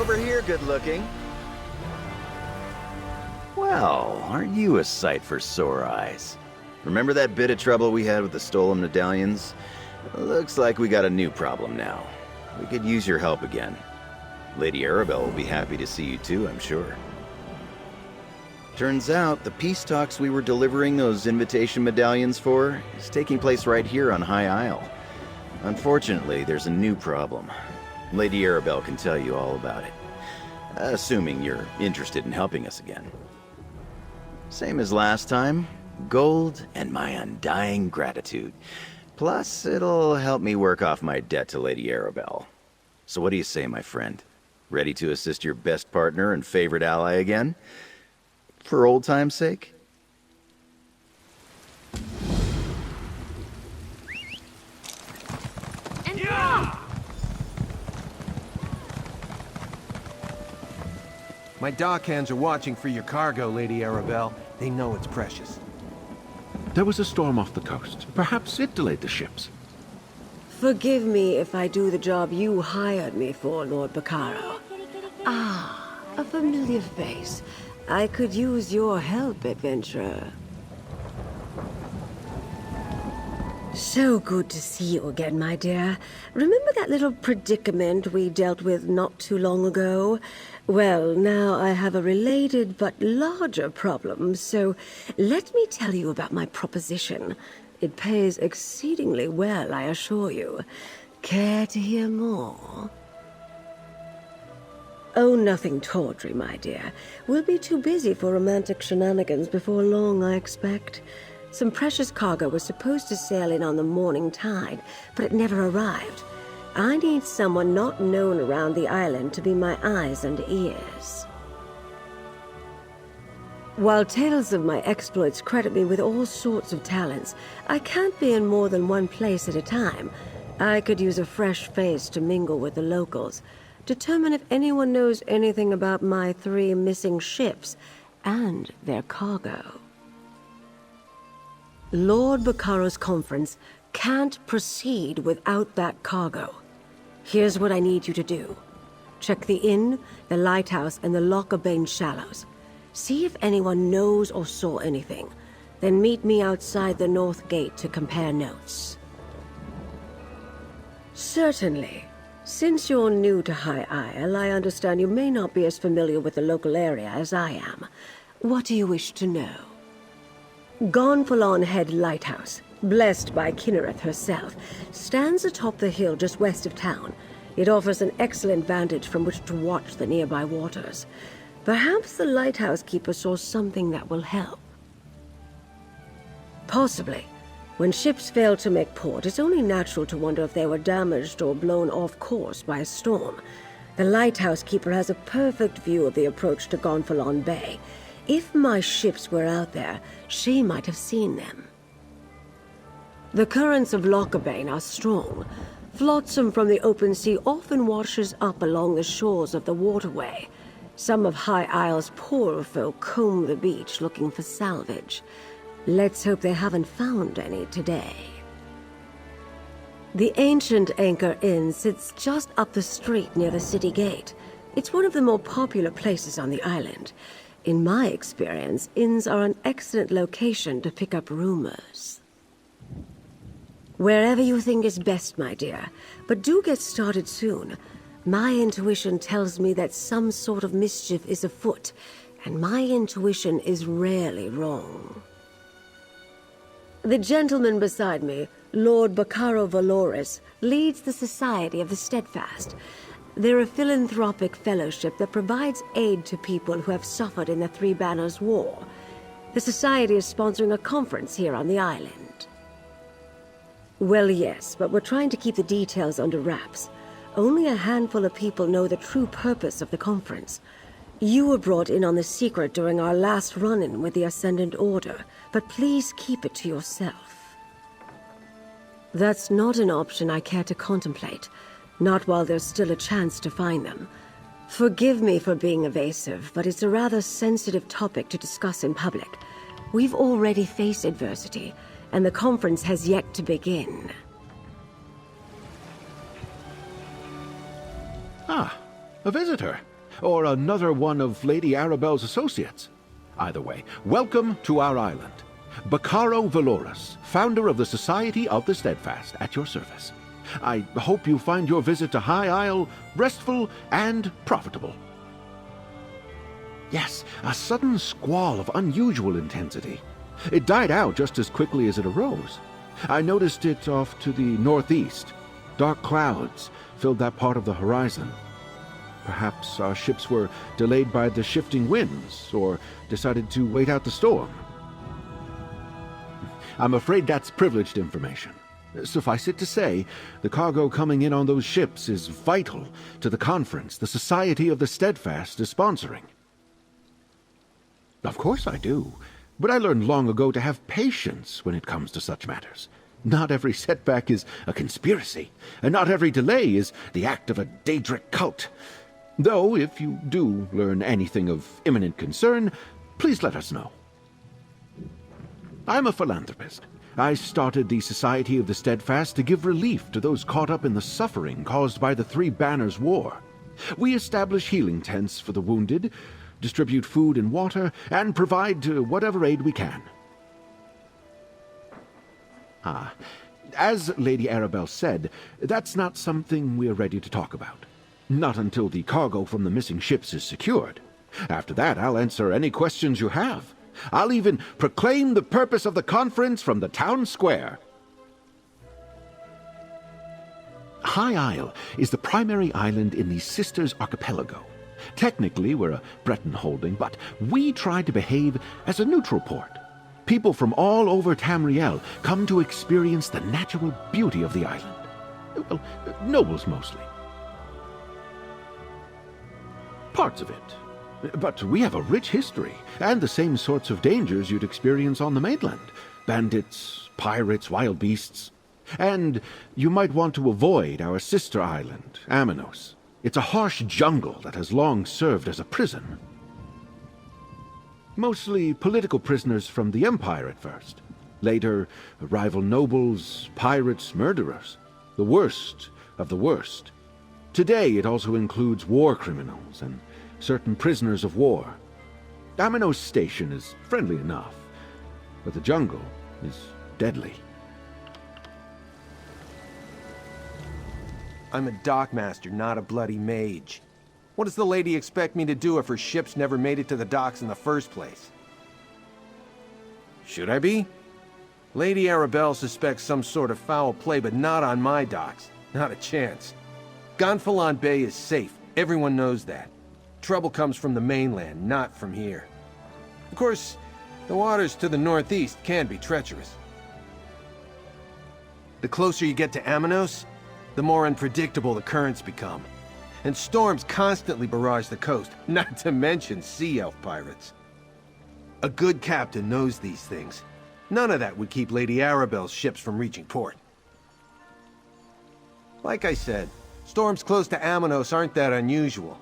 Over here, good looking. Well, aren't you a sight for sore eyes? Remember that bit of trouble we had with the stolen medallions? Looks like we got a new problem now. We could use your help again. Lady Arabelle will be happy to see you too, I'm sure. Turns out, the peace talks we were delivering those invitation medallions for is taking place right here on High Isle. Unfortunately, there's a new problem. Lady Arabelle can tell you all about it. Assuming you're interested in helping us again. Same as last time, gold and my undying gratitude. Plus, it'll help me work off my debt to Lady Arabelle. So what do you say, my friend? Ready to assist your best partner and favorite ally again? For old time's sake? My dockhands are watching for your cargo, Lady Arabelle. They know it's precious. There was a storm off the coast. Perhaps it delayed the ships. Forgive me if I do the job you hired me for, Lord Baccaro. Ah, a familiar face. I could use your help, adventurer. So good to see you again, my dear. Remember that little predicament we dealt with not too long ago? Well, now I have a related but larger problem, so let me tell you about my proposition. It pays exceedingly well, I assure you. Care to hear more? Oh, nothing tawdry, my dear. We'll be too busy for romantic shenanigans before long, I expect. Some precious cargo was supposed to sail in on the morning tide, but it never arrived. I need someone not known around the island to be my eyes and ears. While tales of my exploits credit me with all sorts of talents, I can't be in more than one place at a time. I could use a fresh face to mingle with the locals, determine if anyone knows anything about my 3 missing ships and their cargo. Lord Baccaro's conference can't proceed without that cargo. Here's what I need you to do. Check the inn, the lighthouse, and the Lockabane shallows. See if anyone knows or saw anything. Then meet me outside the North Gate to compare notes. Certainly. Since you're new to High Isle, I understand you may not be as familiar with the local area as I am. What do you wish to know? Gonfalon Head Lighthouse, blessed by Kinnereth herself, stands atop the hill just west of town. It offers an excellent vantage from which to watch the nearby waters. Perhaps the lighthouse keeper saw something that will help. Possibly. When ships fail to make port, it's only natural to wonder if they were damaged or blown off course by a storm. The lighthouse keeper has a perfect view of the approach to Gonfalon Bay. If my ships were out there, she might have seen them. The currents of Lockabane are strong. Flotsam from the open sea often washes up along the shores of the waterway. Some of High Isle's poorer folk comb the beach looking for salvage. Let's hope they haven't found any today. The ancient Anchor Inn sits just up the street near the city gate. It's one of the more popular places on the island. In my experience, inns are an excellent location to pick up rumors. Wherever you think is best, my dear, but do get started soon. My intuition tells me that some sort of mischief is afoot, and my intuition is rarely wrong. The gentleman beside me, Lord Baccaro Valoris, leads the Society of the Steadfast. They're a philanthropic fellowship that provides aid to people who have suffered in the Three Banners War. The Society is sponsoring a conference here on the island. Well, yes, but we're trying to keep the details under wraps. Only a handful of people know the true purpose of the conference. You were brought in on the secret during our last run-in with the Ascendant Order, but please keep it to yourself. That's not an option I care to contemplate, not while there's still a chance to find them. Forgive me for being evasive, but it's a rather sensitive topic to discuss in public. We've already faced adversity, and the conference has yet to begin. Ah, a visitor. or another one of Lady Arabelle's associates. Either way, welcome to our island. Bacaro Valorous, founder of the Society of the Steadfast, at your service. I hope you find your visit to High Isle restful and profitable. Yes, a sudden squall of unusual intensity. It died out just as quickly as it arose. I noticed it off to the northeast. Dark clouds filled that part of the horizon. Perhaps our ships were delayed by the shifting winds, or decided to wait out the storm. I'm afraid that's privileged information. Suffice it to say, the cargo coming in on those ships is vital to the conference the Society of the Steadfast is sponsoring. Of course I do, but I learned long ago to have patience when it comes to such matters. Not every setback is a conspiracy, and not every delay is the act of a Daedric cult. Though, if you do learn anything of imminent concern, please let us know. I'm a philanthropist. I started the Society of the Steadfast to give relief to those caught up in the suffering caused by the Three Banners War. We establish healing tents for the wounded, distribute food and water, and provide whatever aid we can. As Lady Arabelle said, that's not something we're ready to talk about. Not until the cargo from the missing ships is secured. After that, I'll answer any questions you have. I'll even proclaim the purpose of the conference from the town square. High Isle is the primary island in the Sisters Archipelago. Technically, we're a Breton holding, but we try to behave as a neutral port. People from all over Tamriel come to experience the natural beauty of the island. Well, nobles mostly. Parts of it. But we have a rich history, and the same sorts of dangers you'd experience on the mainland. Bandits, pirates, wild beasts. And you might want to avoid our sister island, Amanos. It's a harsh jungle that has long served as a prison. Mostly political prisoners from the Empire at first. Later, rival nobles, pirates, murderers. The worst of the worst. Today it also includes war criminals and certain prisoners of war. Amanos Station is friendly enough, but the jungle is deadly. I'm a dockmaster, not a bloody mage. What does the lady expect me to do if her ships never made it to the docks in the first place? Should I be? Lady Arabelle suspects some sort of foul play, but not on my docks. Not a chance. Gonfalon Bay is safe. Everyone knows that. Trouble comes from the mainland, not from here. Of course, the waters to the northeast can be treacherous. The closer you get to Amanos, the more unpredictable the currents become. And storms constantly barrage the coast, not to mention sea elf pirates. A good captain knows these things. None of that would keep Lady Arabelle's ships from reaching port. Like I said, storms close to Amanos aren't that unusual.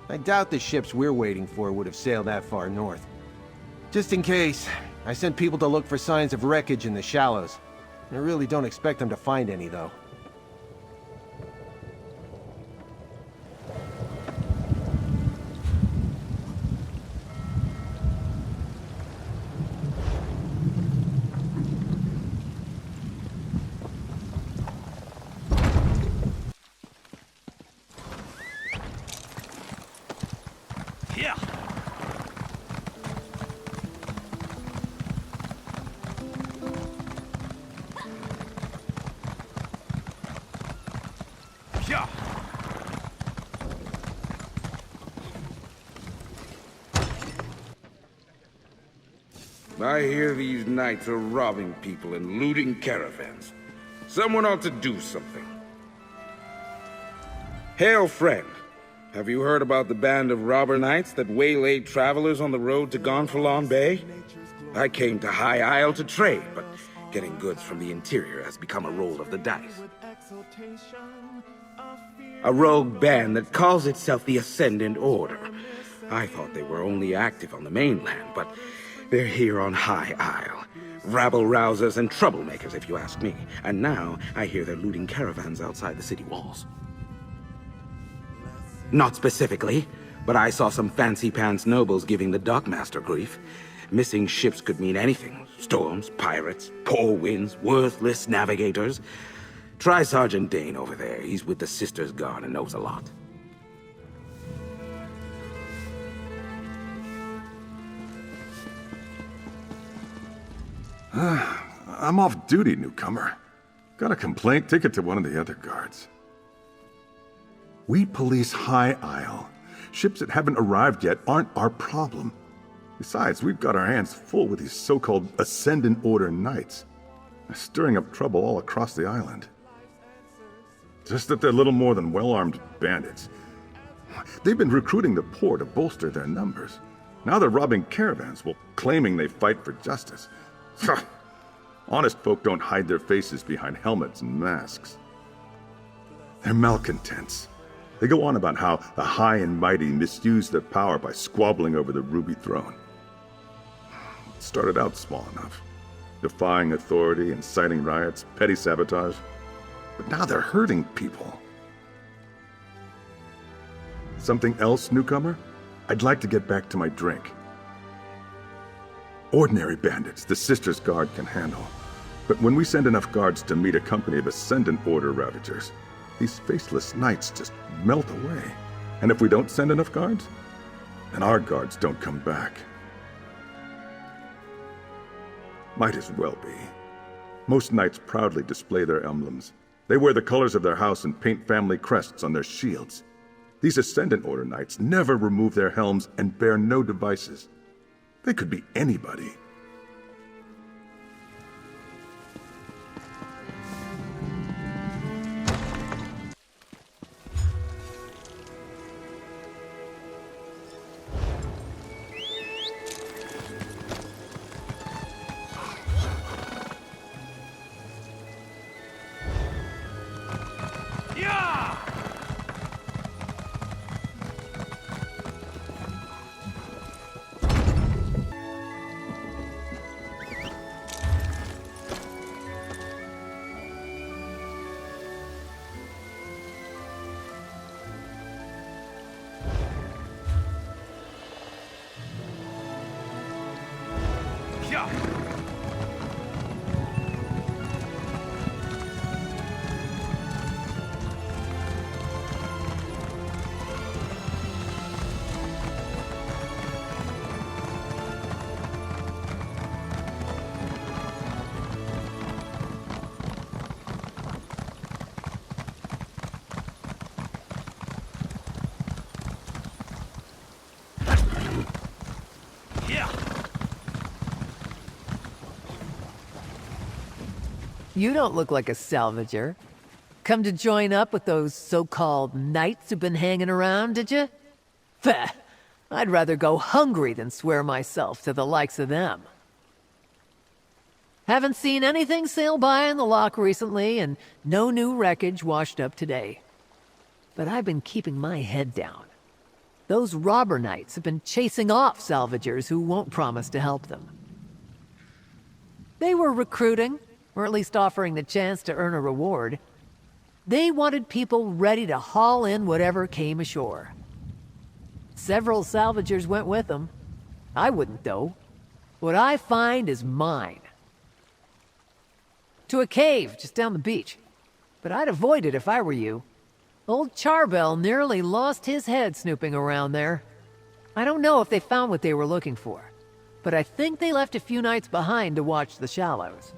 I doubt the ships we're waiting for would have sailed that far north. Just in case, I sent people to look for signs of wreckage in the shallows. I really don't expect them to find any, though. I hear these knights are robbing people and looting caravans. Someone ought to do something. Hail, friend. Have you heard about the band of robber knights that waylaid travelers on the road to Gonfalon Bay? I came to High Isle to trade, but getting goods from the interior has become a roll of the dice. A rogue band that calls itself the Ascendant Order. I thought they were only active on the mainland, but they're here on High Isle. Rabble-rousers and troublemakers, if you ask me. And now, I hear they're looting caravans outside the city walls. Not specifically, but I saw some fancy-pants nobles giving the dockmaster grief. Missing ships could mean anything. Storms, pirates, poor winds, worthless navigators. Try Sergeant Dane over there. He's with the Sisters Guard and knows a lot. I'm off duty, newcomer. Got a complaint? Take it to one of the other guards. We police High Isle. Ships that haven't arrived yet aren't our problem. Besides, we've got our hands full with these so-called Ascendant Order Knights. They're stirring up trouble all across the island. Just that they're little more than well-armed bandits. They've been recruiting the poor to bolster their numbers. Now they're robbing caravans while claiming they fight for justice. Honest folk don't hide their faces behind helmets and masks. They're malcontents. They go on about how the high and mighty misuse their power by squabbling over the Ruby Throne. It started out small enough, defying authority, inciting riots, petty sabotage. But now they're hurting people. Something else, newcomer? I'd like to get back to my drink. Ordinary bandits the Sisters Guard can handle. But when we send enough guards to meet a company of Ascendant Order Ravagers, these faceless knights just melt away. And if we don't send enough guards, then our guards don't come back. Might as well be. Most knights proudly display their emblems. They wear the colors of their house and paint family crests on their shields. These Ascendant Order knights never remove their helms and bear no devices. They could be anybody. You don't look like a salvager. Come to join up with those so-called knights who've been hanging around, did you? Feh, I'd rather go hungry than swear myself to the likes of them. Haven't seen anything sail by in the lock recently, and no new wreckage washed up today. But I've been keeping my head down. Those robber knights have been chasing off salvagers who won't promise to help them. They were recruiting, or at least offering the chance to earn a reward. They wanted people ready to haul in whatever came ashore. Several salvagers went with them. I wouldn't, though. What I find is mine. To a cave just down the beach. But I'd avoid it if I were you. Old Charbel nearly lost his head snooping around there. I don't know if they found what they were looking for, but I think they left a few knights behind to watch the shallows.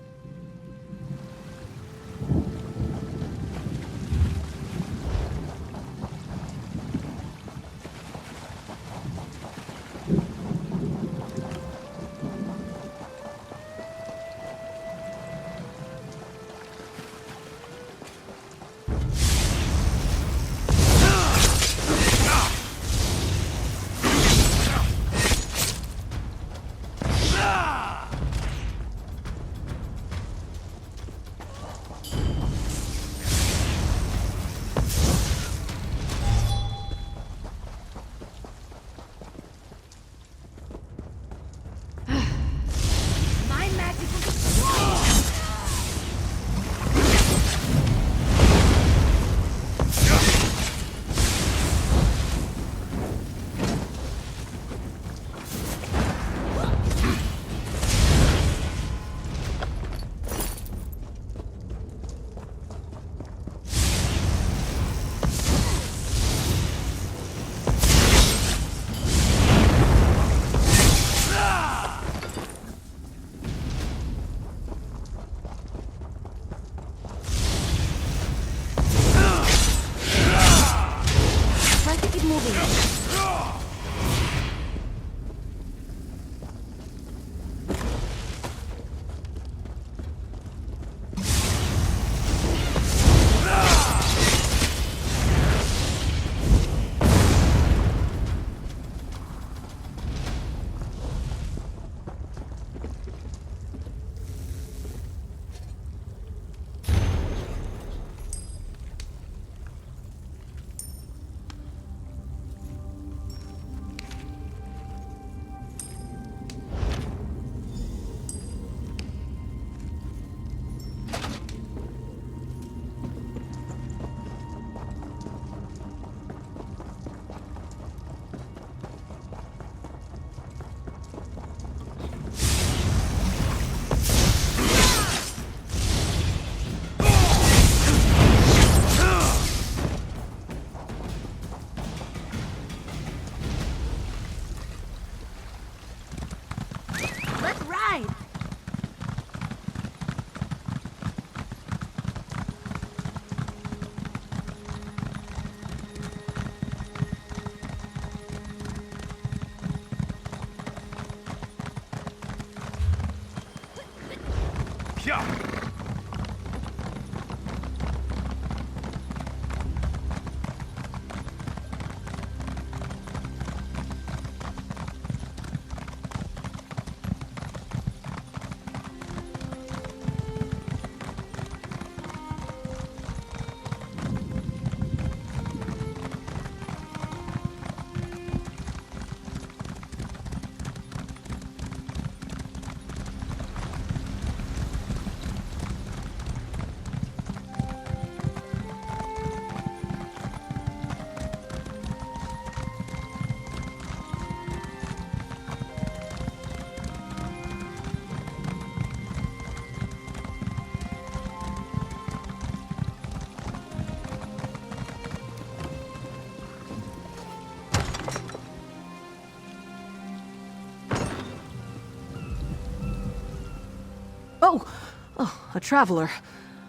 A traveler.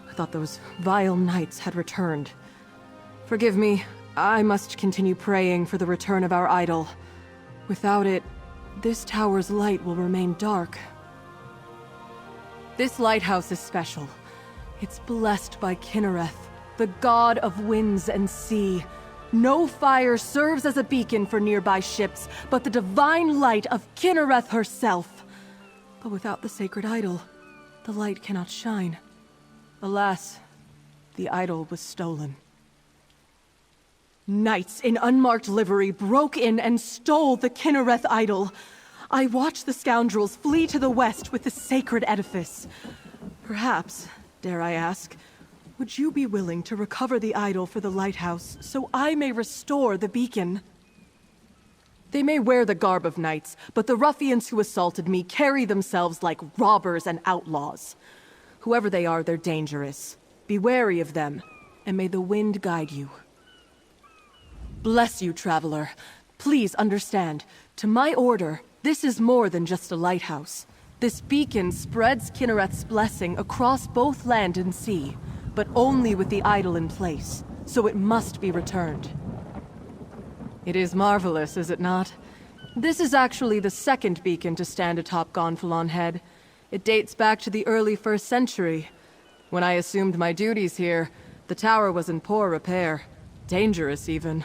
I thought those vile knights had returned. Forgive me, I must continue praying for the return of our idol. Without it, this tower's light will remain dark. This lighthouse is special. It's blessed by Kinnereth, the god of winds and sea. No fire serves as a beacon for nearby ships, but the divine light of Kinnereth herself. But without the sacred idol, the light cannot shine. Alas, the idol was stolen. Knights in unmarked livery broke in and stole the Kinnereth idol. I watched the scoundrels flee to the west with the sacred edifice. Perhaps, dare I ask, would you be willing to recover the idol for the lighthouse so I may restore the beacon? They may wear the garb of knights, but the ruffians who assaulted me carry themselves like robbers and outlaws. Whoever they are, they're dangerous. Be wary of them, and may the wind guide you. Bless you, traveler. Please understand, to my order, this is more than just a lighthouse. This beacon spreads Kinnereth's blessing across both land and sea, but only with the idol in place, so it must be returned. It is marvelous, is it not? This is actually the second beacon to stand atop Gonfalon Head. It dates back to the early 1st century. When I assumed my duties here, the tower was in poor repair. Dangerous, even.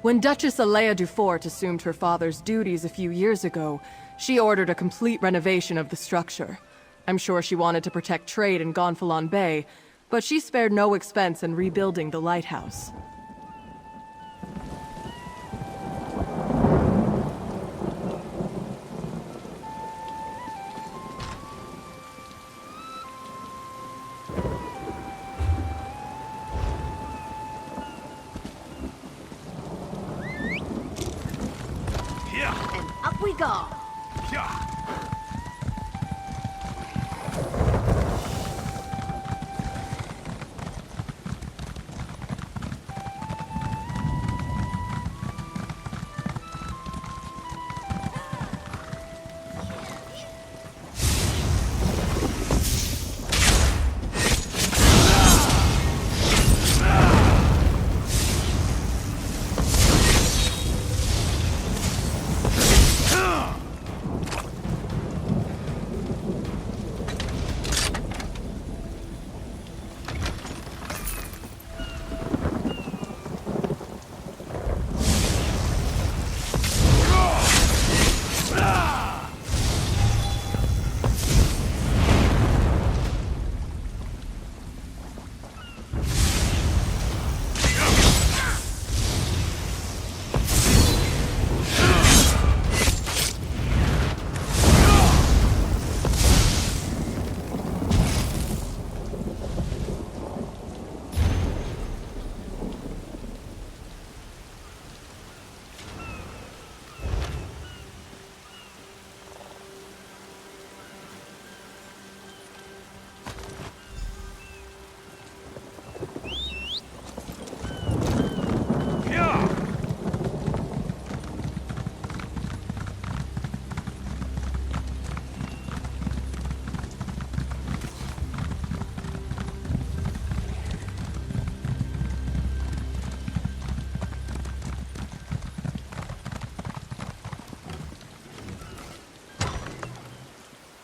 When Duchess Alea Dufort assumed her father's duties a few years ago, she ordered a complete renovation of the structure. I'm sure she wanted to protect trade in Gonfalon Bay, but she spared no expense in rebuilding the lighthouse. And up we go.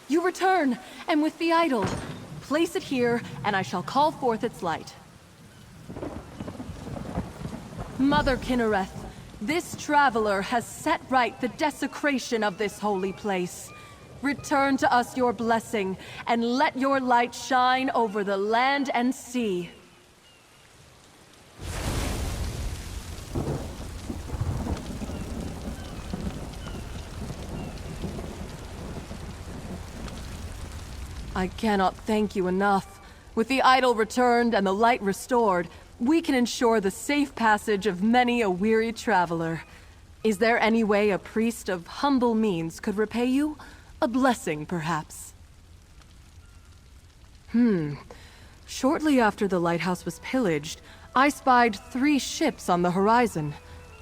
You return, and with the idol. Place it here, and I shall call forth its light. Mother Kinnereth, this traveler has set right the desecration of this holy place. Return to us your blessing, and let your light shine over the land and sea. I cannot thank you enough. With the idol returned and the light restored, we can ensure the safe passage of many a weary traveler. Is there any way a priest of humble means could repay you? A blessing, perhaps? Shortly after the lighthouse was pillaged, I spied 3 ships on the horizon.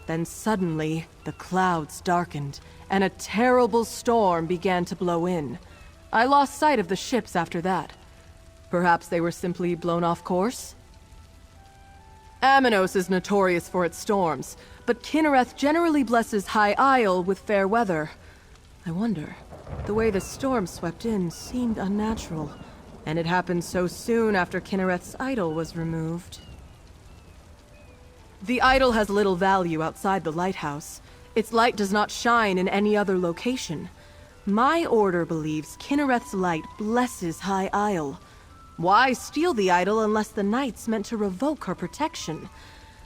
Then suddenly, the clouds darkened, and a terrible storm began to blow in. I lost sight of the ships after that. Perhaps they were simply blown off course? Aminos is notorious for its storms, but Kinnereth generally blesses High Isle with fair weather. I wonder, the way the storm swept in seemed unnatural, and it happened so soon after Kinnereth's idol was removed. The idol has little value outside the lighthouse. Its light does not shine in any other location. My order believes Kinnereth's light blesses High Isle. Why steal the idol unless the knights meant to revoke her protection?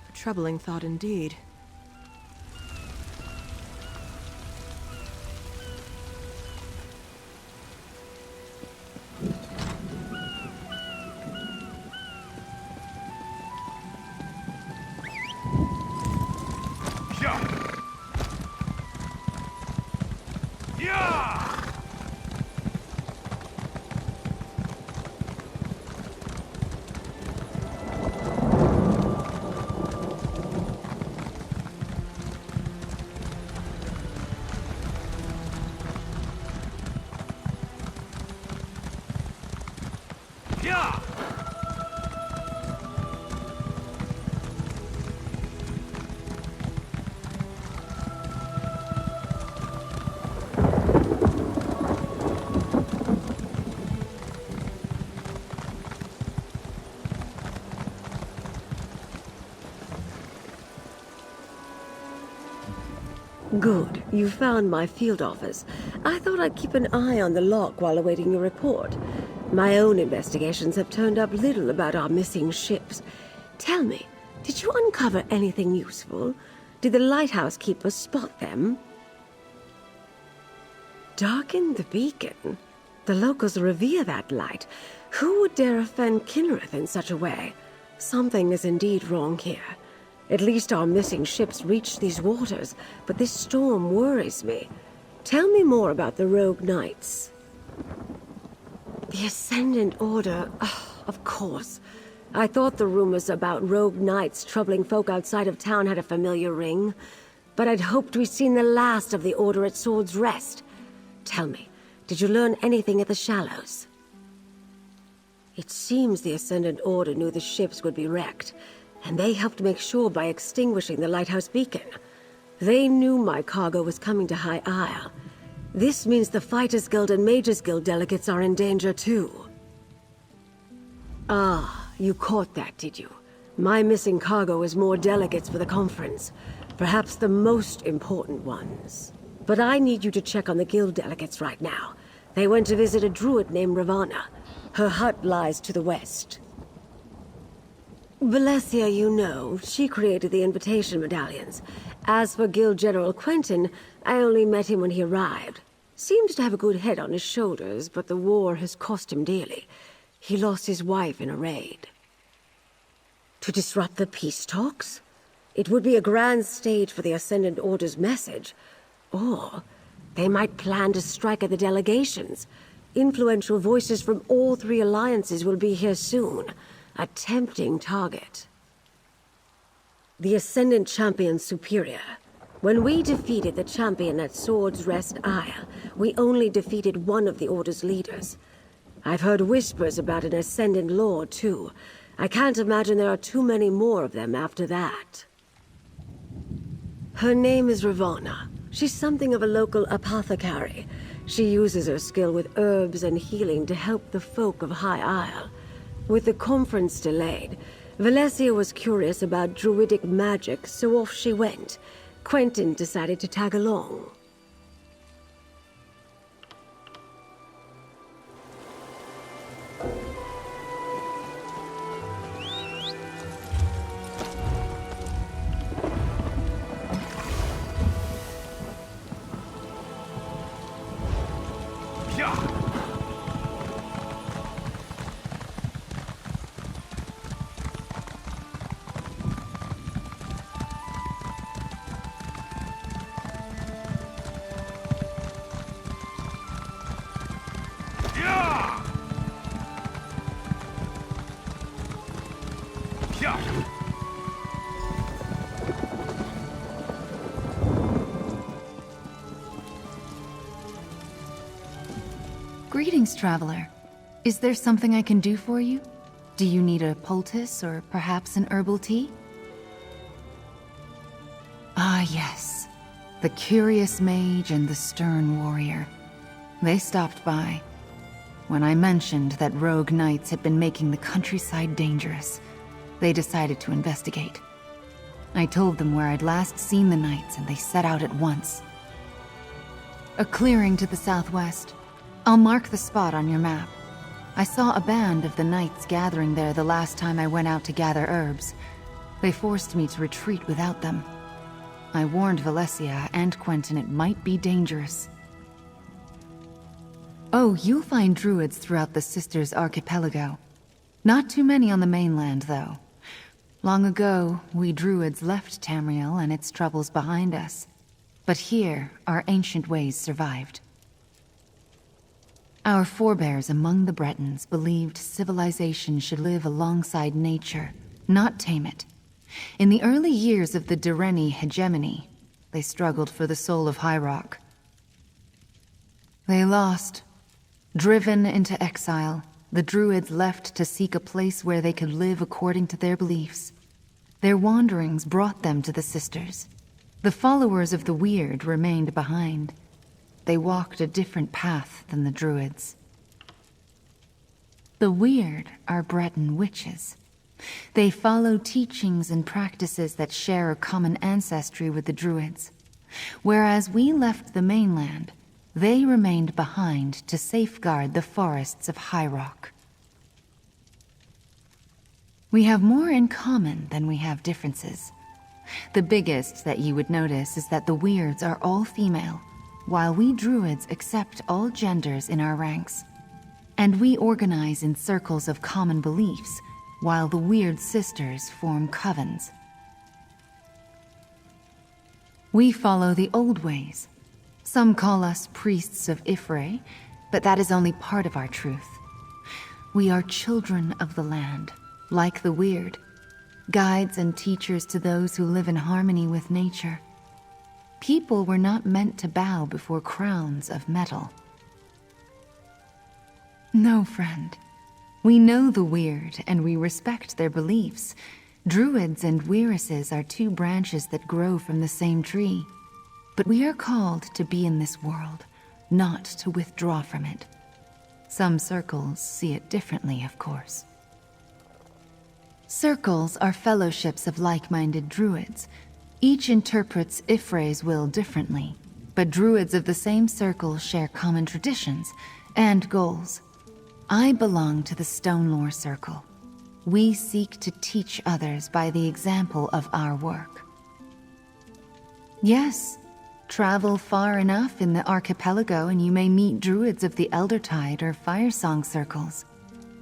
A troubling thought indeed. Good. You found my field office. I thought I'd keep an eye on the lock while awaiting your report. My own investigations have turned up little about our missing ships. Tell me, did you uncover anything useful? Did the lighthouse keeper spot them? Darken the beacon? The locals revere that light. Who would dare offend Kinnereth in such a way? Something is indeed wrong here. At least our missing ships reached these waters, but this storm worries me. Tell me more about the rogue knights. The Ascendant Order, of course. I thought the rumors about rogue knights troubling folk outside of town had a familiar ring, but I'd hoped we'd seen the last of the Order at Sword's Rest. Tell me, did you learn anything at the Shallows? It seems the Ascendant Order knew the ships would be wrecked, and they helped make sure by extinguishing the lighthouse beacon. They knew my cargo was coming to High Isle. This means the Fighters Guild and Mages Guild delegates are in danger too. Ah, you caught that, did you? My missing cargo is more delegates for the conference. Perhaps the most important ones. But I need you to check on the guild delegates right now. They went to visit a druid named Ravana. Her hut lies to the west. Valencia, you know, she created the invitation medallions. As for Guild General Quentin, I only met him when he arrived. Seems to have a good head on his shoulders, but the war has cost him dearly. He lost his wife in a raid. To disrupt the peace talks? It would be a grand stage for the Ascendant Order's message. Or they might plan to strike at the delegations. Influential voices from all three alliances will be here soon. A tempting target. The Ascendant Champion's superior. When we defeated the champion at Sword's Rest Isle, we only defeated one of the Order's leaders. I've heard whispers about an Ascendant Lord, too. I can't imagine there are too many more of them after that. Her name is Ravana. She's something of a local apothecary. She uses her skill with herbs and healing to help the folk of High Isle. With the conference delayed, Valencia was curious about druidic magic, so off she went. Quentin decided to tag along. Greetings, Greetings, traveler. Is there something I can do for you? Do you need a poultice or perhaps an herbal tea? Ah, yes. The curious mage and the stern warrior. They stopped by. When I mentioned that rogue knights had been making the countryside dangerous, they decided to investigate. I told them where I'd last seen the knights, and they set out at once. A clearing to the southwest. I'll mark the spot on your map. I saw a band of the knights gathering there the last time I went out to gather herbs. They forced me to retreat without them. I warned Valencia and Quentin it might be dangerous. Oh, you'll find druids throughout the Sisters Archipelago. Not too many on the mainland, though. Long ago, we druids left Tamriel and its troubles behind us. But here, our ancient ways survived. Our forebears among the Bretons believed civilization should live alongside nature, not tame it. In the early years of the Direni hegemony, they struggled for the soul of High Rock. They lost. Driven into exile, the druids left to seek a place where they could live according to their beliefs. Their wanderings brought them to the Sisters. The followers of the Weird remained behind. They walked a different path than the druids. The Weird are Breton witches. They follow teachings and practices that share a common ancestry with the druids. Whereas we left the mainland, they remained behind to safeguard the forests of High Rock. We have more in common than we have differences. The biggest that you would notice is that the Weirds are all female, while we druids accept all genders in our ranks. And we organize in circles of common beliefs, while the Weird Sisters form covens. We follow the old ways. Some call us priests of Ifre, but that is only part of our truth. We are children of the land, like the Weird, guides and teachers to those who live in harmony with nature. People were not meant to bow before crowns of metal. No, friend. We know the Weird, and we respect their beliefs. Druids and Weiresses are two branches that grow from the same tree. But we are called to be in this world, not to withdraw from it. Some circles see it differently, of course. Circles are fellowships of like-minded druids. Each interprets Ifre's will differently, but druids of the same circle share common traditions and goals. I belong to the Stonelore Circle. We seek to teach others by the example of our work. Yes, travel far enough in the archipelago and you may meet druids of the Eldertide or Firesong circles.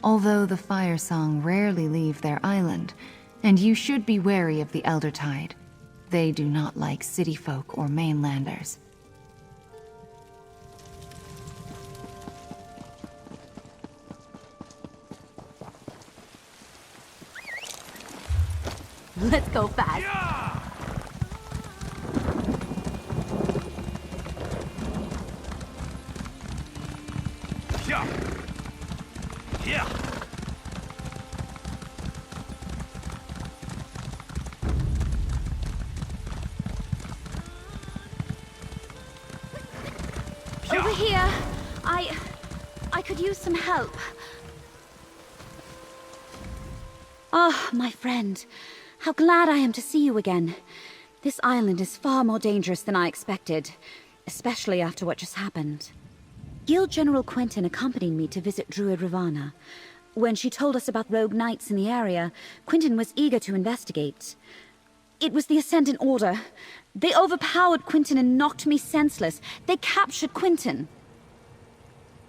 Although the Firesong rarely leave their island, and you should be wary of the Eldertide. They do not like city folk or mainlanders. Let's go fast. Yeah. Yeah. Over here. I could use some help. Ah, my friend. How glad I am to see you again. This island is far more dangerous than I expected, especially after what just happened. Guild General Quentin accompanied me to visit Druid Ravana. When she told us about rogue knights in the area, Quentin was eager to investigate. It was the Ascendant Order. They overpowered Quentin and knocked me senseless. They captured Quentin.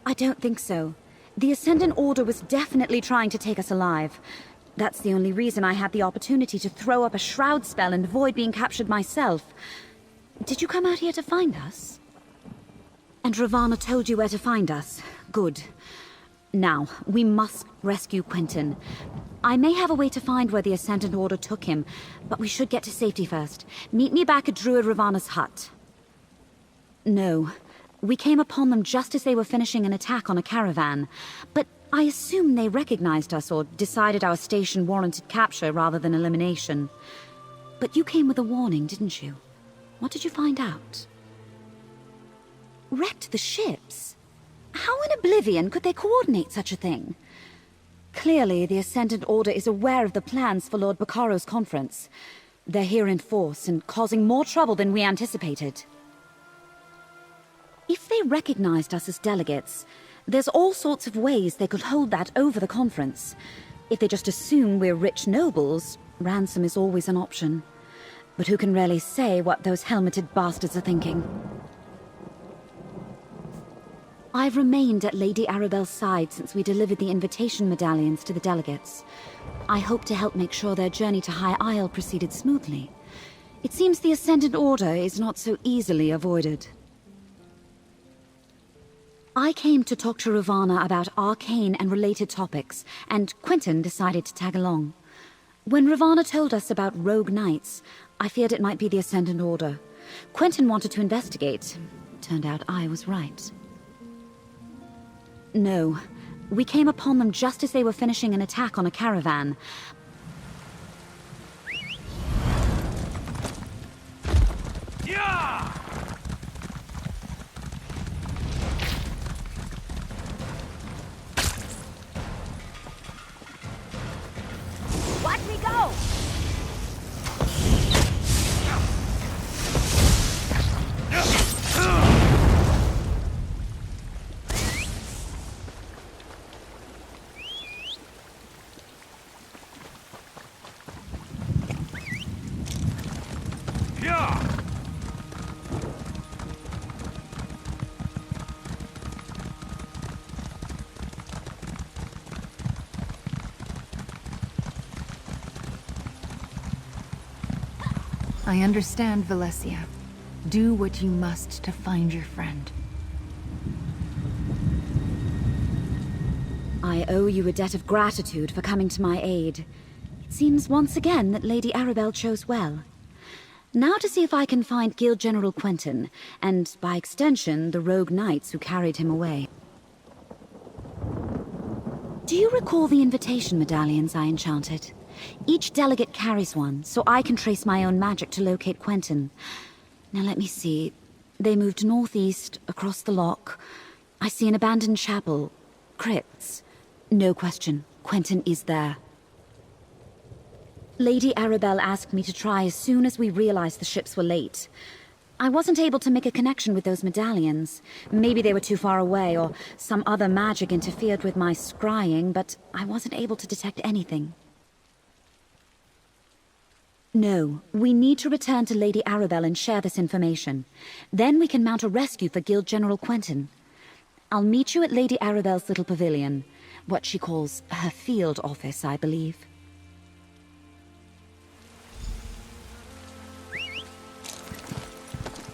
I don't think so. The Ascendant Order was definitely trying to take us alive. That's the only reason I had the opportunity to throw up a shroud spell and avoid being captured myself. Did you come out here to find us? And Ravana told you where to find us. Good. Now, we must rescue Quentin. I may have a way to find where the Ascendant Order took him, but we should get to safety first. Meet me back at Druid Ravana's hut. No. We came upon them just as they were finishing an attack on a caravan, but I assume they recognized us or decided our station warranted capture rather than elimination. But you came with a warning, didn't you? What did you find out? Wrecked the ships? How in oblivion could they coordinate such a thing? Clearly, the Ascendant Order is aware of the plans for Lord Baccaro's conference. They're here in force and causing more trouble than we anticipated. If they recognized us as delegates, there's all sorts of ways they could hold that over the conference. If they just assume we're rich nobles, ransom is always an option. But who can really say what those helmeted bastards are thinking? I've remained at Lady Arabelle's side since we delivered the invitation medallions to the delegates. I hope to help make sure their journey to High Isle proceeded smoothly. It seems the Ascendant Order is not so easily avoided. I came to talk to Ravana about arcane and related topics, and Quentin decided to tag along. When Ravana told us about rogue knights, I feared it might be the Ascendant Order. Quentin wanted to investigate. Turned out I was right. No. We came upon them just as they were finishing an attack on a caravan. Yeah! Watch me go! I understand, Valencia. Do what you must to find your friend. I owe you a debt of gratitude for coming to my aid. It seems once again that Lady Arabelle chose well. Now to see if I can find Guild General Quentin, and by extension, the rogue knights who carried him away. Do you recall the invitation medallions I enchanted? Each delegate carries one, so I can trace my own magic to locate Quentin. Now let me see. They moved northeast, across the lock. I see an abandoned chapel. Crypts. No question, Quentin is there. Lady Arabelle asked me to try as soon as we realized the ships were late. I wasn't able to make a connection with those medallions. Maybe they were too far away, or some other magic interfered with my scrying, but I wasn't able to detect anything. No, we need to return to Lady Arabelle and share this information. Then we can mount a rescue for Guild General Quentin. I'll meet you at Lady Arabelle's little pavilion. What she calls her field office, I believe.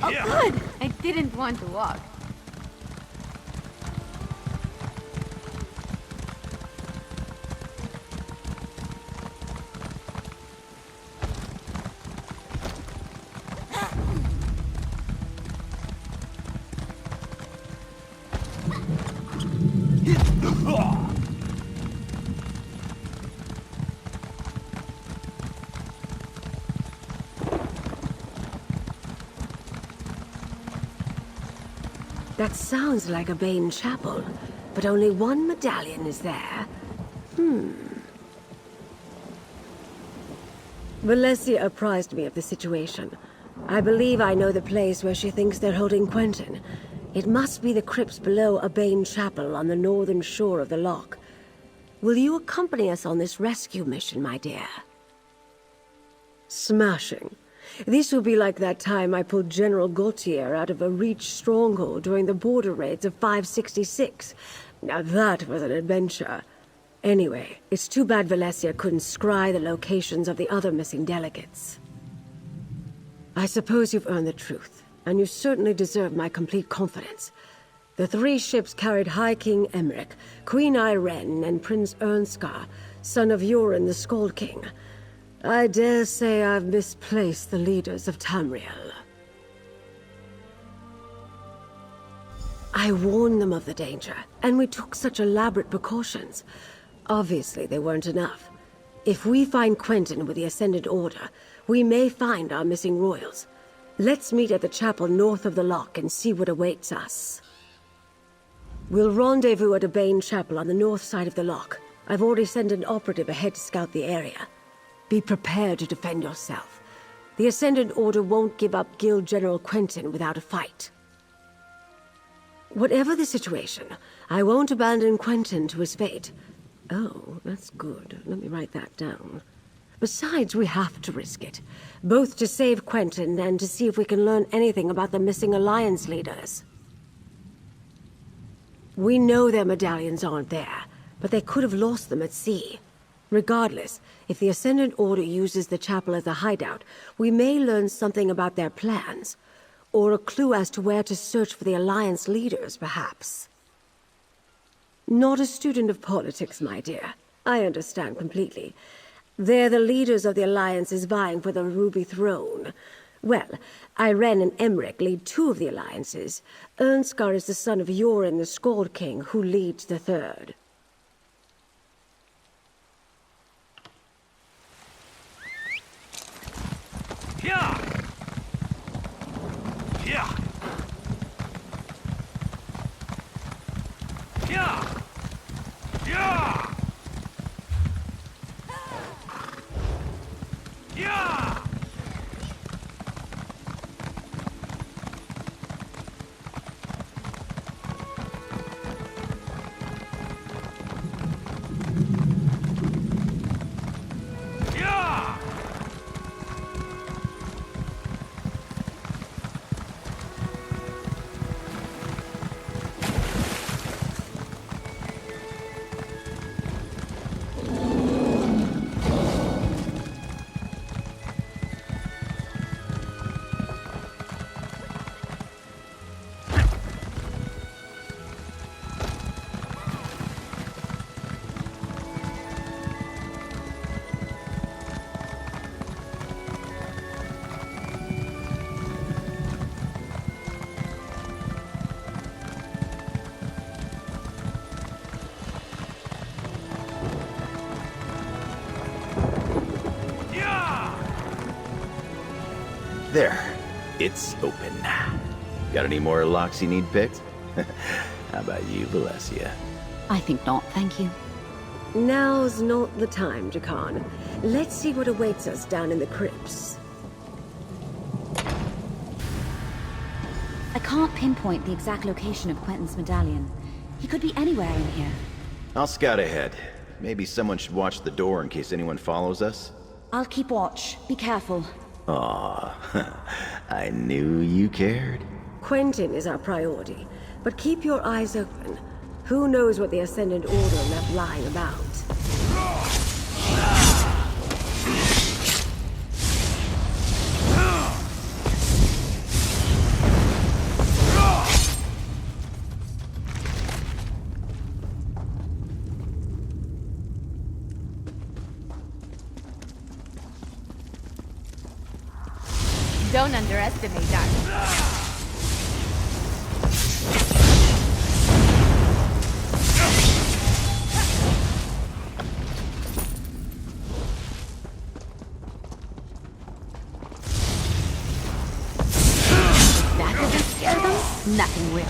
Oh, good! I didn't want to walk. That sounds like a Bane chapel, but only one medallion is there. Valencia apprised me of the situation. I believe I know the place where she thinks they're holding Quentin. It must be the crypts below a Bane chapel on the northern shore of the loch. Will you accompany us on this rescue mission, my dear? Smashing. This will be like that time I pulled General Gautier out of a Reach stronghold during the border raids of 566. Now that was an adventure. Anyway, it's too bad Valencia couldn't scry the locations of the other missing delegates. I suppose you've earned the truth, and you certainly deserve my complete confidence. The 3 ships carried High King Emmerich, Queen Irene, and Prince Ernskar, son of Yoren the Skald King. I dare say I've misplaced the leaders of Tamriel. I warned them of the danger, and we took such elaborate precautions. Obviously, they weren't enough. If we find Quentin with the Ascendant Order, we may find our missing royals. Let's meet at the chapel north of the lock and see what awaits us. We'll rendezvous at a Bane chapel on the north side of the lock. I've already sent an operative ahead to scout the area. Be prepared to defend yourself. The Ascendant Order won't give up Guild General Quentin without a fight. Whatever the situation, I won't abandon Quentin to his fate. Oh, that's good. Let me write that down. Besides, we have to risk it. Both to save Quentin and to see if we can learn anything about the missing Alliance leaders. We know their medallions aren't there, but they could have lost them at sea. Regardless, if the Ascendant Order uses the chapel as a hideout, we may learn something about their plans. Or a clue as to where to search for the Alliance leaders, perhaps. Not a student of politics, my dear. I understand completely. They're the leaders of the Alliances vying for the Ruby Throne. Well, Irene and Emmerich lead two of the Alliances. Ernskar is the son of Yoren the Skald King, who leads the third. Yeah! Yeah! Yeah! Yeah! Yeah! Yeah! There. It's open. Got any more locks you need picked? How about you, Valencia? I think not, thank you. Now's not the time, Jakarn. Let's see what awaits us down in the crypts. I can't pinpoint the exact location of Quentin's medallion. He could be anywhere in here. I'll scout ahead. Maybe someone should watch the door in case anyone follows us. I'll keep watch. Be careful. Aw, I knew you cared. Quentin is our priority, but keep your eyes open. Who knows what the Ascendant Order left lying about? Don't underestimate that. That doesn't scare them? Nothing will.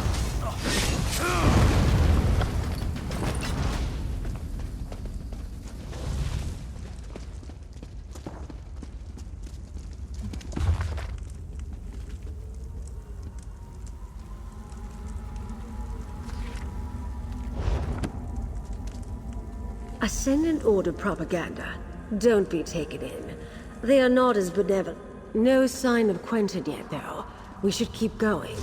Ascendant Order propaganda. Don't be taken in. They are not as benevolent. No sign of Quentin yet, though. We should keep going.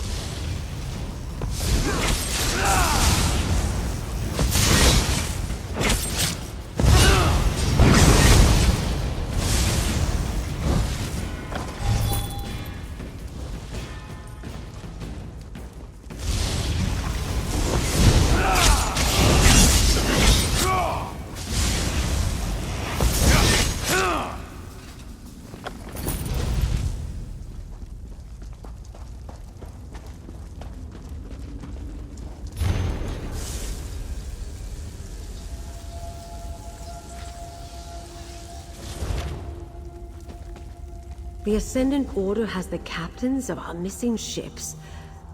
The Ascendant Order has the captains of our missing ships.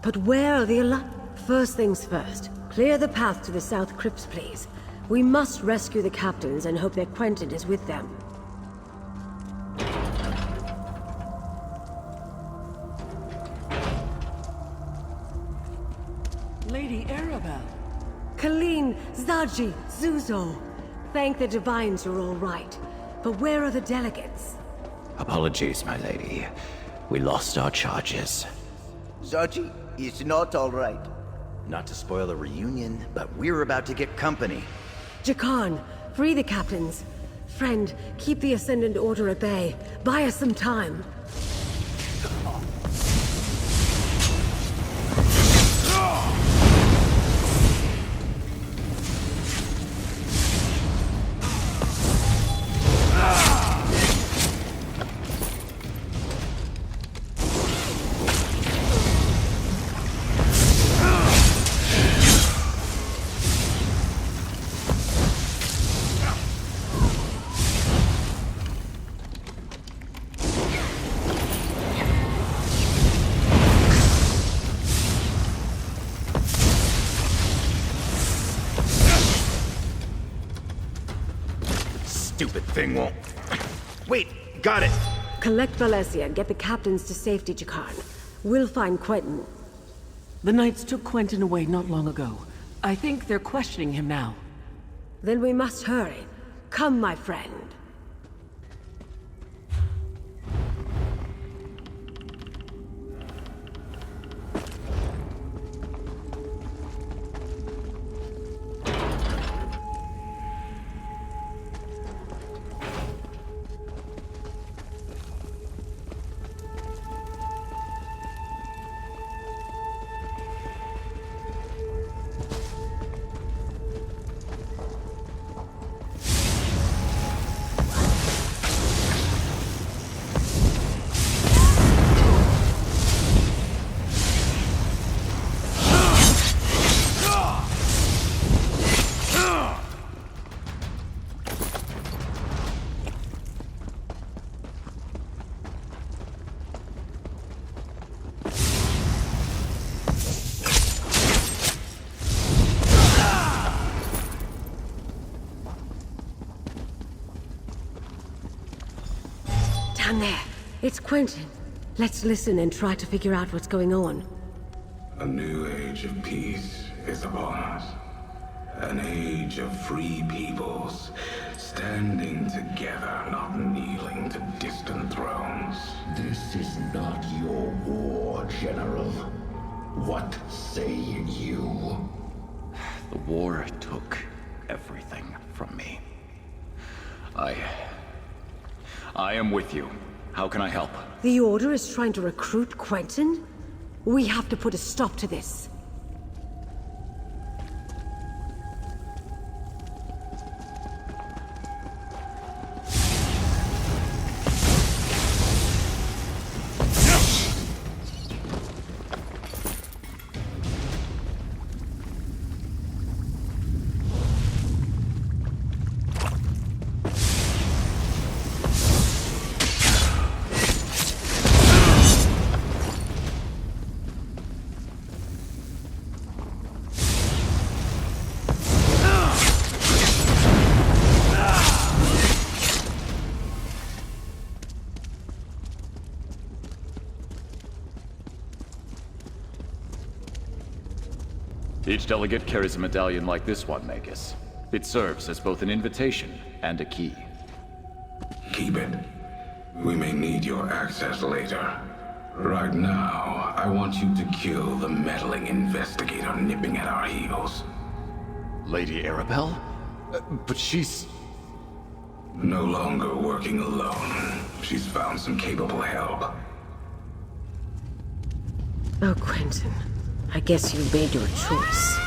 But where are the First things first. Clear the path to the South Crypts, please. We must rescue the captains and hope that Quentin is with them. Lady Arabelle. Colleen, Zaji, Zuzo. Thank the Divines you're all right. But where are the delegates? Apologies, my lady. We lost our charges. Zaji is not all right. Not to spoil the reunion, but we're about to get company. Jakarn, free the captains. Friend, keep the Ascendant Order at bay. Buy us some time. Stupid thing won't... Wait, got it! Collect Valencia and get the captains to safety, Jakarn. We'll find Quentin. The Knights took Quentin away not long ago. I think they're questioning him now. Then we must hurry. Come, my friend. Down there. It's Quentin. Let's listen and try to figure out what's going on. A new age of peace is upon us. An age of free peoples, standing together, not kneeling to distant thrones. This is not your war, General. What say you? The war took everything from me. I am with you. How can I help? The Order is trying to recruit Quentin? We have to put a stop to this. Each delegate carries a medallion like this one, Magus. It serves as both an invitation and a key. Keep it. We may need your access later. Right now, I want you to kill the meddling investigator nipping at our heels. Lady Arabelle? But she's... No longer working alone. She's found some capable help. Oh, Quentin. I guess you made your choice.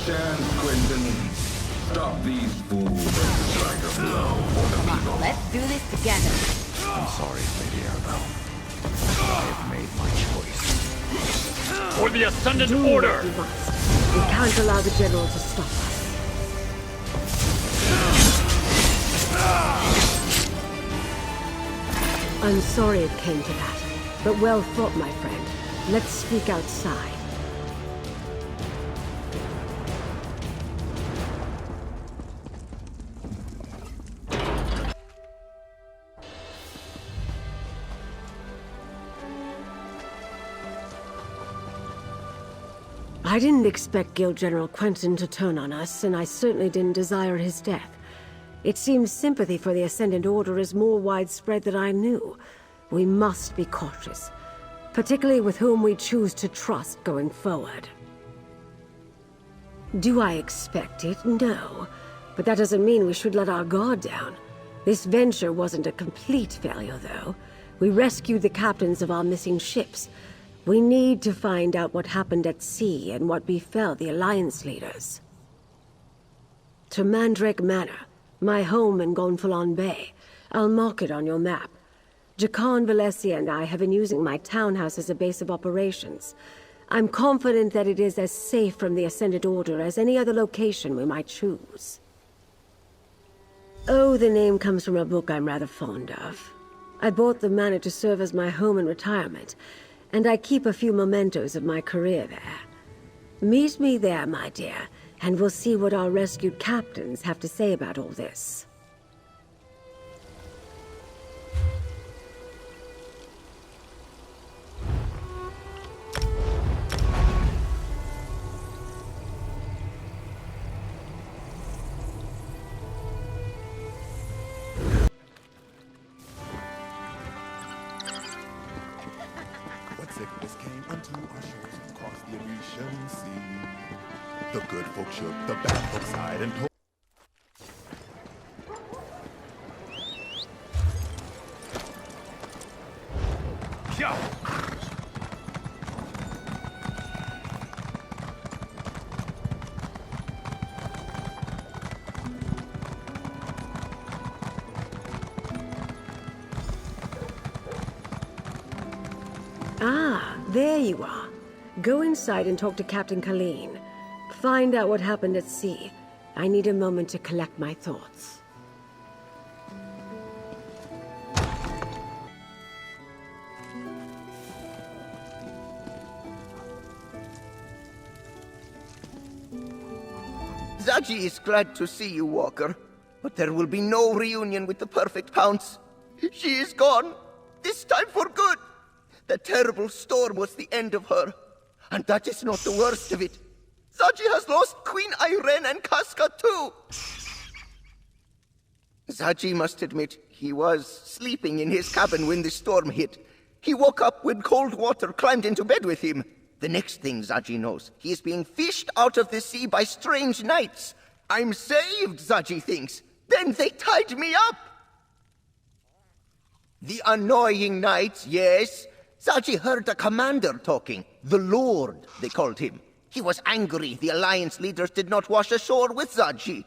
chance, Quentin. Stop these fools and strike a blow for the Come people. on, let's do this together. I'm sorry, Lady Arabelle. I have made my choice. For the Ascendant Do Order! what we must. We can't allow the General to stop us. I'm sorry it came to that, but well thought, my friend. Let's speak outside. I didn't expect Guild General Quentin to turn on us, and I certainly didn't desire his death. It seems sympathy for the Ascendant Order is more widespread than I knew. We must be cautious, particularly with whom we choose to trust going forward. Do I expect it? No. But that doesn't mean we should let our guard down. This venture wasn't a complete failure, though. We rescued the captains of our missing ships. We need to find out what happened at sea and what befell the Alliance leaders. To Mandrake Manor, my home in Gonfalon Bay. I'll mark it on your map. Jakarn, Valencia, and I have been using my townhouse as a base of operations. I'm confident that it is as safe from the Ascended Order as any other location we might choose. Oh, the name comes from a book I'm rather fond of. I bought the manor to serve as my home in retirement, and I keep a few mementos of my career there. Meet me there, my dear, and we'll see what our rescued captains have to say about all this. What sickness came unto our shores across the Grecian sea? The good folk shook, the bad folk sighed and told. Ah, there you are. Go inside and talk to Captain Colleen. Find out what happened at sea. I need a moment to collect my thoughts. Zaji is glad to see you, Walker. But there will be no reunion with the Perfect Pounce. She is gone. This time for good. The terrible storm was the end of her. And that is not the worst of it. Zaji has lost Queen Irene and Casca too. Zaji must admit he was sleeping in his cabin when the storm hit. He woke up when cold water climbed into bed with him. The next thing Zaji knows, he is being fished out of the sea by strange knights. I'm saved, Zaji thinks. Then they tied me up. The annoying knights, yes. Zaji heard the commander talking. The Lord, they called him. He was angry the Alliance leaders did not wash ashore with Zaji.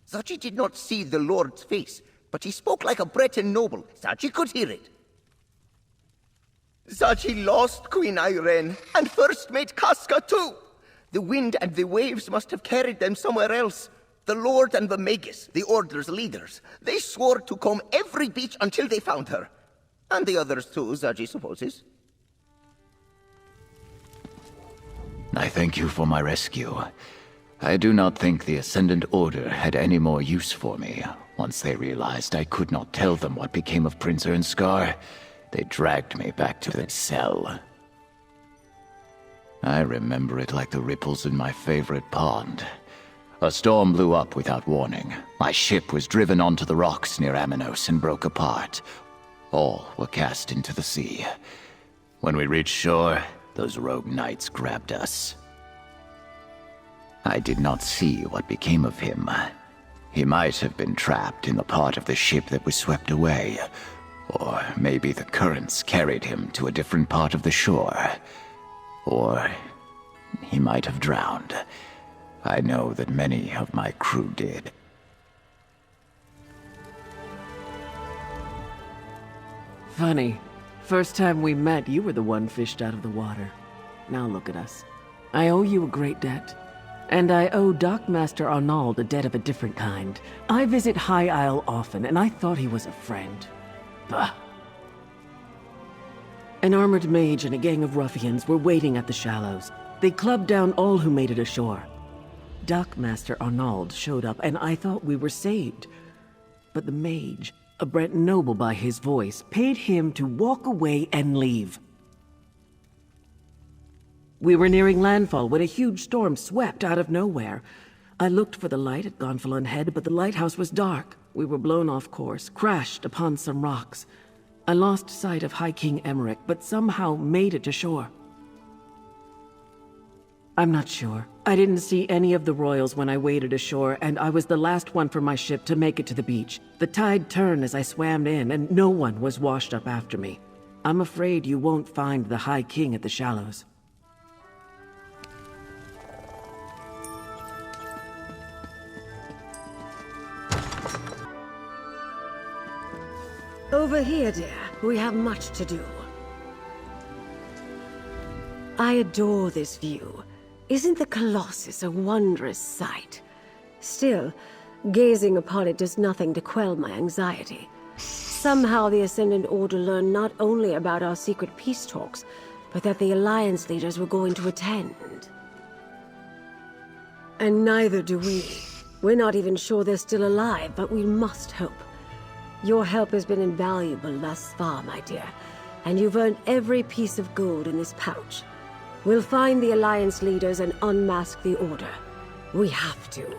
Zaji did not see the Lord's face, but he spoke like a Breton noble. Zaji could hear it. Zaji lost Queen Irene, and first mate Casca too. The wind and the waves must have carried them somewhere else. The Lord and the Magus, the Order's leaders, they swore to comb every beach until they found her. And the others too, Zaji supposes. I thank you for my rescue. I do not think the Ascendant Order had any more use for me. Once they realized I could not tell them what became of Prince Ernscar, they dragged me back to the cell. I remember it like the ripples in my favorite pond. A storm blew up without warning. My ship was driven onto the rocks near Aminos and broke apart. All were cast into the sea. When we reached shore, those rogue knights grabbed us. I did not see what became of him. He might have been trapped in the part of the ship that was swept away. Or maybe the currents carried him to a different part of the shore. Or he might have drowned. I know that many of my crew did. Funny. First time we met, you were the one fished out of the water. Now look at us. I owe you a great debt. And I owe Dockmaster Arnauld a debt of a different kind. I visit High Isle often, and I thought he was a friend. Bah. An armored mage and a gang of ruffians were waiting at the shallows. They clubbed down all who made it ashore. Dockmaster Arnauld showed up, and I thought we were saved. But the mage, a Brent noble by his voice, paid him to walk away and leave. We were nearing landfall when a huge storm swept out of nowhere. I looked for the light at Gonfalon Head, but the lighthouse was dark. We were blown off course, crashed upon some rocks. I lost sight of High King Emmerich, but somehow made it to shore. I'm not sure. I didn't see any of the royals when I waded ashore, and I was the last one from my ship to make it to the beach. The tide turned as I swam in, and no one was washed up after me. I'm afraid you won't find the High King at the shallows. Over here, dear. We have much to do. I adore this view. Isn't the Colossus a wondrous sight? Still, gazing upon it does nothing to quell my anxiety. Somehow the Ascendant Order learned not only about our secret peace talks, but that the Alliance leaders were going to attend. And neither do we. We're not even sure they're still alive, but we must hope. Your help has been invaluable thus far, my dear, and you've earned every piece of gold in this pouch. We'll find the Alliance leaders and unmask the Order. We have to.